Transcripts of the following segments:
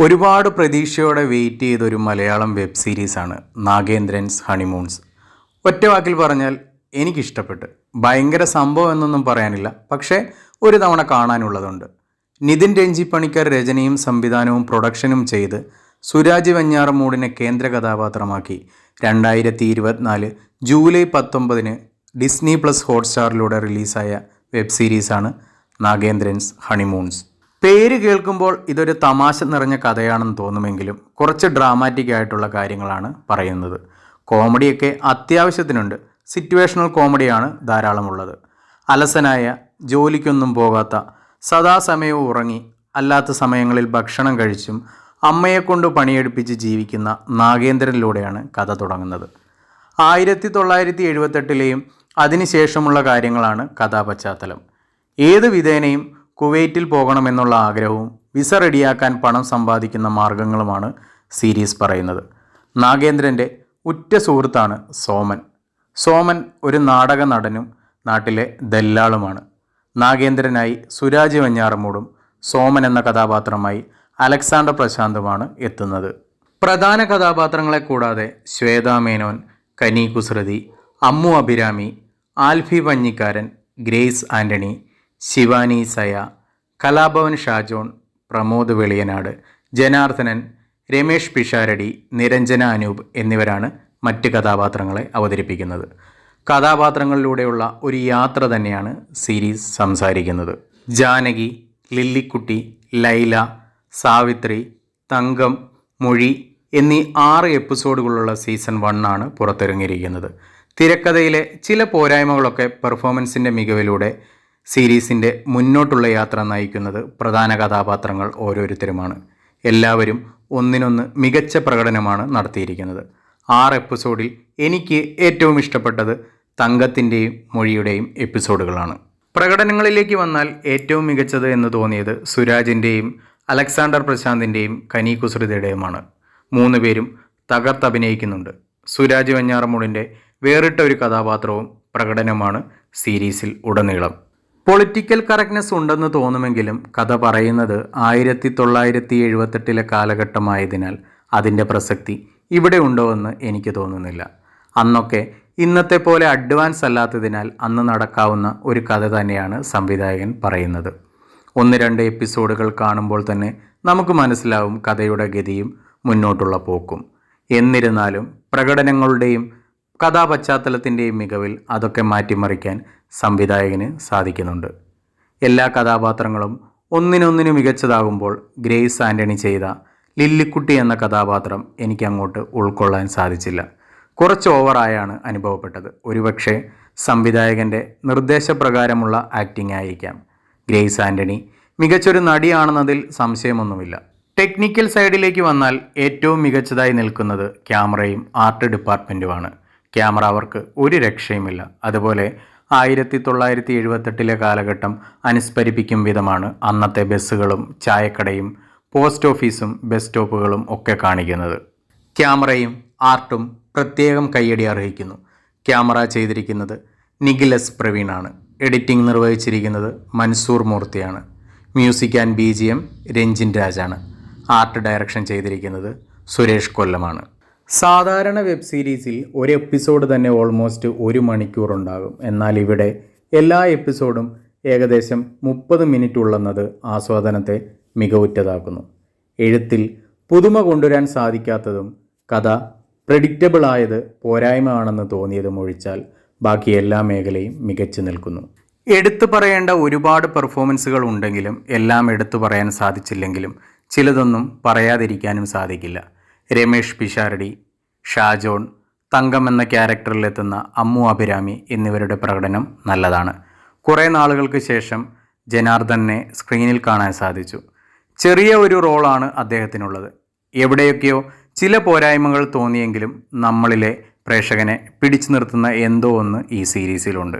ഒരുപാട് പ്രതീക്ഷയോടെ വെയിറ്റ് ചെയ്തൊരു മലയാളം വെബ് സീരീസാണ് നാഗേന്ദ്രൻസ് ഹണിമൂൺസ്. ഒറ്റ വാക്കിൽ പറഞ്ഞാൽ എനിക്കിഷ്ടപ്പെട്ട്. ഭയങ്കര സംഭവം എന്നൊന്നും പറയാനില്ല, പക്ഷേ ഒരു തവണ കാണാനുള്ളതുണ്ട്. നിതിൻ രഞ്ജി പണിക്കർ രചനയും സംവിധാനവും പ്രൊഡക്ഷനും ചെയ്ത് സുരാജ് വെഞ്ഞാറമൂടിനെ കേന്ദ്ര കഥാപാത്രമാക്കി 2024 ജൂലൈ 19 ഡിസ്നി പ്ലസ് ഹോട്ട്സ്റ്റാറിലൂടെ റിലീസായ വെബ് സീരീസാണ് നാഗേന്ദ്രൻസ് ഹണിമൂൺസ്. പേര് കേൾക്കുമ്പോൾ ഇതൊരു തമാശ നിറഞ്ഞ കഥയാണെന്ന് തോന്നുമെങ്കിലും കുറച്ച് ഡ്രാമാറ്റിക് ആയിട്ടുള്ള കാര്യങ്ങളാണ് പറയുന്നത്. കോമഡിയൊക്കെ അത്യാവശ്യത്തിനുണ്ട്. സിറ്റുവേഷണൽ കോമഡിയാണ് ധാരാളമുള്ളത്. അലസനായ, ജോലിക്കൊന്നും പോകാത്ത, സദാസമയവും ഉറങ്ങി, അല്ലാത്ത സമയങ്ങളിൽ ഭക്ഷണം കഴിച്ചും അമ്മയെക്കൊണ്ട് പണിയെടുപ്പിച്ച് ജീവിക്കുന്ന നാഗേന്ദ്രനിലൂടെയാണ് കഥ തുടങ്ങുന്നത്. 1978 അതിനുശേഷമുള്ള കാര്യങ്ങളാണ് കഥാപശ്ചാത്തലം. ഏത് വിധേനയും കുവൈറ്റിൽ പോകണമെന്നുള്ള ആഗ്രഹവും വിസ റെഡിയാക്കാൻ പണം സമ്പാദിക്കുന്ന മാർഗങ്ങളുമാണ് സീരീസ് പറയുന്നത്. നാഗേന്ദ്രൻ്റെ ഉറ്റ സുഹൃത്താണ് സോമൻ ഒരു നാടക നടനും നാട്ടിലെ ദല്ലാളുമാണ്. നാഗേന്ദ്രനായി സുരാജ് വെഞ്ഞാറമൂടും സോമൻ എന്ന കഥാപാത്രമായി അലക്സാണ്ടർ പ്രശാന്തുമാണ് എത്തുന്നത്. പ്രധാന കഥാപാത്രങ്ങളെ കൂടാതെ ശ്വേതാ മേനോൻ, കനി കുസൃതി, അമ്മു അഭിരാമി, ആൽഫി പഞ്ഞിക്കാരൻ, ഗ്രേസ് ആൻ്റണി, ശിവാനി സയ, കലാഭവൻ ഷാജോൺ, പ്രമോദ് വെളിയനാട്, ജനാർദ്ദനൻ, രമേഷ് പിഷാരടി, നിരഞ്ജന അനൂപ് എന്നിവരാണ് മറ്റ് കഥാപാത്രങ്ങളെ അവതരിപ്പിക്കുന്നത്. കഥാപാത്രങ്ങളിലൂടെയുള്ള ഒരു യാത്ര തന്നെയാണ് സീരീസ് സംസാരിക്കുന്നത്. ജാനകി, ലില്ലിക്കുട്ടി, ലൈല, സാവിത്രി, തങ്കം, മൊഴി എന്നീ 6 എപ്പിസോഡുകളുള്ള സീസൺ 1 ആണ് പുറത്തിറങ്ങിയിരിക്കുന്നത്. തിരക്കഥയിലെ ചില പോരായ്മകളൊക്കെ പെർഫോമൻസിൻ്റെ മികവിലൂടെ സീരീസിൻ്റെ മുന്നോട്ടുള്ള യാത്ര നയിക്കുന്നത് പ്രധാന കഥാപാത്രങ്ങൾ ഓരോരുത്തരുമാണ്. എല്ലാവരും ഒന്നിനൊന്ന് മികച്ച പ്രകടനമാണ് നടത്തിയിരിക്കുന്നത്. 6 എപ്പിസോഡിൽ എനിക്ക് ഏറ്റവും ഇഷ്ടപ്പെട്ടത് തങ്കത്തിൻ്റെയും മൊഴിയുടെയും എപ്പിസോഡുകളാണ്. പ്രകടനങ്ങളിലേക്ക് വന്നാൽ ഏറ്റവും മികച്ചത് എന്ന് തോന്നിയത് സുരാജിൻ്റെയും അലക്സാണ്ടർ പ്രശാന്തിൻ്റെയും കനി കുസൃതിയുടെയുമാണ്. 3 പേരും തകർത്തഭിനയിക്കുന്നുണ്ട്. സുരാജ് വെഞ്ഞാറമൂടിൻ്റെ വേറിട്ട ഒരു കഥാപാത്രവും പ്രകടനമാണ് സീരീസിൽ ഉടനീളം. പൊളിറ്റിക്കൽ കറക്റ്റ്നെസ് ഉണ്ടെന്ന് തോന്നുമെങ്കിലും കഥ പറയുന്നത് 1978 കാലഘട്ടമായതിനാൽ അതിൻ്റെ പ്രസക്തി ഇവിടെ ഉണ്ടോ എന്ന് എനിക്ക് തോന്നുന്നില്ല. അന്നൊക്കെ ഇന്നത്തെ പോലെ അഡ്വാൻസ് അല്ലാത്തതിനാൽ അന്ന് നടക്കാവുന്ന ഒരു കഥ തന്നെയാണ് സംവിധായകൻ പറയുന്നത്. 1-2 എപ്പിസോഡുകൾ കാണുമ്പോൾ തന്നെ നമുക്ക് മനസ്സിലാവും കഥയുടെ ഗതിയും മുന്നോട്ടുള്ള പോക്കും. എന്നിരുന്നാലും പ്രകടനങ്ങളുടെയും കഥാപശ്ചാത്തലത്തിൻ്റെയും മികവിൽ അതൊക്കെ മാറ്റിമറിക്കാൻ സംവിധായകന് സാധിക്കുന്നുണ്ട്. എല്ലാ കഥാപാത്രങ്ങളും ഒന്നിനൊന്നിനു മികച്ചതാകുമ്പോൾ ഗ്രേസ് ആൻ്റണി ചെയ്ത ലില്ലിക്കുട്ടി എന്ന കഥാപാത്രം എനിക്ക് അങ്ങോട്ട് ഉൾക്കൊള്ളാൻ സാധിച്ചില്ല. കുറച്ച് ഓവറായാണ് അനുഭവപ്പെട്ടത്. ഒരുപക്ഷെ സംവിധായകൻ്റെ നിർദ്ദേശപ്രകാരമുള്ള ആക്ടിംഗ് ആയിരിക്കാം. ഗ്രേസ് ആൻ്റണി മികച്ചൊരു നടിയാണെന്നതിൽ സംശയമൊന്നുമില്ല. ടെക്നിക്കൽ സൈഡിലേക്ക് വന്നാൽ ഏറ്റവും മികച്ചതായി നിൽക്കുന്നത് ക്യാമറയും ആർട്ട് ഡിപ്പാർട്ട്മെൻറ്റുമാണ്. ക്യാമറ അവർക്ക് ഒരു രക്ഷയുമില്ല. അതുപോലെ 1978 കാലഘട്ടം അനുസ്മരിപ്പിക്കും വിധമാണ് അന്നത്തെ ബസ്സുകളും ചായക്കടയും പോസ്റ്റ് ഓഫീസും ബസ് സ്റ്റോപ്പുകളും ഒക്കെ കാണിക്കുന്നത്. ക്യാമറയും ആർട്ടും പ്രത്യേകം കയ്യടി അർഹിക്കുന്നു. ക്യാമറ ചെയ്തിരിക്കുന്നത് നിഖിലസ് പ്രവീണാണ്. എഡിറ്റിംഗ് നിർവഹിച്ചിരിക്കുന്നത് മൻസൂർ മൂർത്തിയാണ്. മ്യൂസിക് ആൻഡ് BGM രഞ്ജിൻ രാജാണ്. ആർട്ട് ഡയറക്ഷൻ ചെയ്തിരിക്കുന്നത് സുരേഷ് കൊല്ലമാണ്. സാധാരണ വെബ് സീരീസിൽ ഒരു എപ്പിസോഡ് തന്നെ ഓൾമോസ്റ്റ് 1 മണിക്കൂർ ഉണ്ടാകും. എന്നാൽ ഇവിടെ എല്ലാ എപ്പിസോഡും ഏകദേശം 30 മിനിറ്റ് ഉള്ളെന്നത് ആസ്വാദനത്തെ മികവുറ്റതാക്കുന്നു. എഴുത്തിൽ പുതുമ കൊണ്ടുവരാൻ സാധിക്കാത്തതും കഥ പ്രെഡിക്റ്റബിൾ ആയത് പോരായ്മ ആണെന്ന് തോന്നിയതും ഒഴിച്ചാൽ ബാക്കി എല്ലാ മേഖലയും മികച്ചു നിൽക്കുന്നു. എടുത്തു പറയേണ്ട ഒരുപാട് പെർഫോമൻസുകൾ ഉണ്ടെങ്കിലും എല്ലാം എടുത്തു പറയാൻ സാധിച്ചില്ലെങ്കിലും ചിലതൊന്നും പറയാതിരിക്കാനും സാധിക്കില്ല. രമേഷ് പിഷാരടി, ഷാജോൺ, തങ്കം എന്ന ക്യാരക്ടറിലെത്തുന്ന അമ്മു അഭിരാമി എന്നിവരുടെ പ്രകടനം നല്ലതാണ്. കുറേ നാളുകൾക്ക് ശേഷം ജനാർദ്ദനെ സ്ക്രീനിൽ കാണാൻ സാധിച്ചു. ചെറിയ ഒരു റോളാണ് അദ്ദേഹത്തിനുള്ളത്. എവിടെയൊക്കെയോ ചില പോരായ്മകൾ തോന്നിയെങ്കിലും നമ്മളിലെ പ്രേക്ഷകനെ പിടിച്ചു നിർത്തുന്ന എന്തോ ഒന്ന് ഈ സീരീസിലുണ്ട്.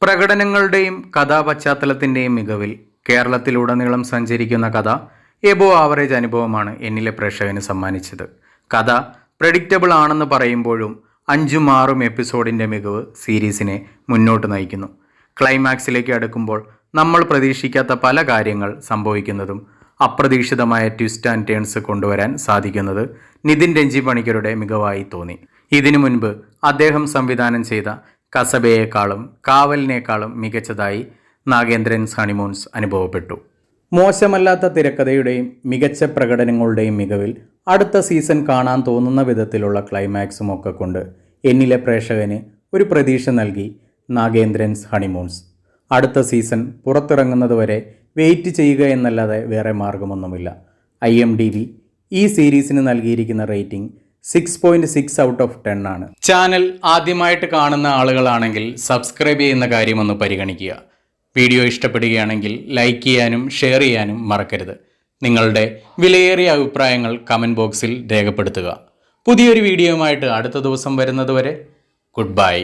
പ്രകടനങ്ങളുടെയും കഥാപശ്ചാത്തലത്തിൻ്റെയും മികവിൽ കേരളത്തിലുടനീളം സഞ്ചരിക്കുന്ന കഥ എബോ ആവറേജ് അനുഭവമാണ് എന്നിലെ പ്രേക്ഷകന് സമ്മാനിച്ചത്. കഥ പ്രെഡിക്റ്റബിൾ ആണെന്ന് പറയുമ്പോഴും 5-6 എപ്പിസോഡിൻ്റെ മികവ് സീരീസിനെ മുന്നോട്ട് നയിക്കുന്നു. ക്ലൈമാക്സിലേക്ക് അടുക്കുമ്പോൾ നമ്മൾ പ്രതീക്ഷിക്കാത്ത പല കാര്യങ്ങൾ സംഭവിക്കുന്നതും അപ്രതീക്ഷിതമായ ട്വിസ്റ്റ് ആൻഡ് ടേൺസ് കൊണ്ടുവരാൻ സാധിക്കുന്നത് നിതിൻ രഞ്ജി പണിക്കരുടെ മികവായി തോന്നി. ഇതിനു മുൻപ് അദ്ദേഹം സംവിധാനം ചെയ്ത കസബയേക്കാളും കാവലിനേക്കാളും മികച്ചതായി നാഗേന്ദ്രൻസ് ഹണിമൂൺസ് അനുഭവപ്പെട്ടു. മോശമല്ലാത്ത തിരക്കഥയുടെയും മികച്ച പ്രകടനങ്ങളുടെയും മികവിൽ അടുത്ത സീസൺ കാണാൻ തോന്നുന്ന വിധത്തിലുള്ള ക്ലൈമാക്സും ഒക്കെ കൊണ്ട് എന്നിലെ പ്രേക്ഷകന് ഒരു പ്രതീക്ഷ നൽകി നാഗേന്ദ്രൻസ് ഹണിമൂൺസ്. അടുത്ത സീസൺ പുറത്തിറങ്ങുന്നതുവരെ വെയിറ്റ് ചെയ്യുക എന്നല്ലാതെ വേറെ മാർഗമൊന്നുമില്ല. IMDb ഈ സീരീസിന് നൽകിയിരിക്കുന്ന റേറ്റിംഗ് 6.6 ഔട്ട് ഓഫ് 10 ആണ്. ചാനൽ ആദ്യമായിട്ട് കാണുന്ന ആളുകളാണെങ്കിൽ സബ്സ്ക്രൈബ് ചെയ്യുന്ന കാര്യമൊന്ന് പരിഗണിക്കുക. വീഡിയോ ഇഷ്ടപ്പെടുകയാണെങ്കിൽ ലൈക്ക് ചെയ്യാനും ഷെയർ ചെയ്യാനും മറക്കരുത്. നിങ്ങളുടെ വിലയേറിയ അഭിപ്രായങ്ങൾ കമൻറ്റ് ബോക്സിൽ രേഖപ്പെടുത്തുക. പുതിയൊരു വീഡിയോയുമായിട്ട് അടുത്ത ദിവസം വരുന്നതുവരെ ഗുഡ് ബൈ.